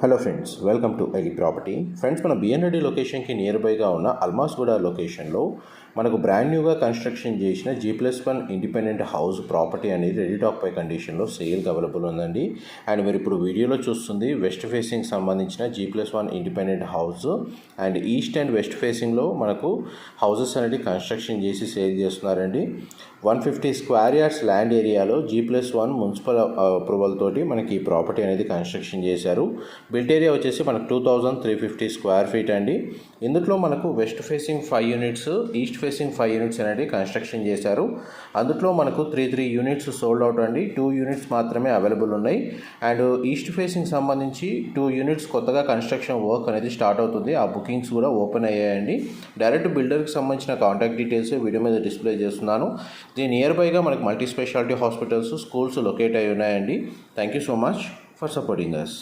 Hello friends, welcome to ఎలి property. Friends, మన బిఎన్రెడ్డి లొకేషన్కి నియర్ బైగా ఉన్న అల్మాస్గూడ లొకేషన్లో మనకు బ్రాండ్ న్యూగా కన్స్ట్రక్షన్ చేసిన G+1 ఇండిపెండెంట్ హౌస్ ప్రాపర్టీ అనేది రెడీ టాక్ పై కండిషన్లో సేల్కి అవైలబుల్ ఉందండి. అండ్ మీరు ఇప్పుడు వీడియోలో చూస్తుంది వెస్ట్ ఫేసింగ్ సంబంధించిన G+1 independent house. And east and west ఫేసింగ్లో మనకు హౌసెస్ అనేది కన్స్ట్రక్షన్ చేసి సేల్ చేస్తున్నారండి. 150 స్క్వేర్ యార్డ్స్ ల్యాండ్ ఏరియాలో G+1 మున్సిపల్ అప్రూవల్ తోటి మనకి ఈ ప్రాపర్టీ అనేది కన్స్ట్రక్షన్ చేశారు. బిల్ట్ ఏరియా వచ్చేసి మనకు 2350 స్క్వేర్ ఫీట్ అండి. ఇందులో మనకు west facing 5 units, east facing 5 units అనేది కన్స్ట్రక్షన్ చేశారు. అందులో మనకు 3 యూనిట్స్ సోల్డ్ అవుట్ అండి. 2 యూనిట్స్ మాత్రమే అవైలబుల్ ఉన్నాయి. అండ్ ఈస్ట్ ఫేసింగ్ సంబంధించి 2 యూనిట్స్ కొత్తగా కన్స్ట్రక్షన్ వర్క్ అనేది స్టార్ట్ అవుతుంది. ఆ బుకింగ్స్ కూడా ఓపెన్ అయ్యాయండి. డైరెక్ట్ బిల్డర్కి సంబంధించిన కాంటాక్ట్ డీటెయిల్స్ వీడియో మీద డిస్ప్లే చేస్తున్నాను. దీని నియర్ బైగా మనకు multi speciality hospitals, schools locate అయి ఉన్నాయండి. Thank you so much for supporting us.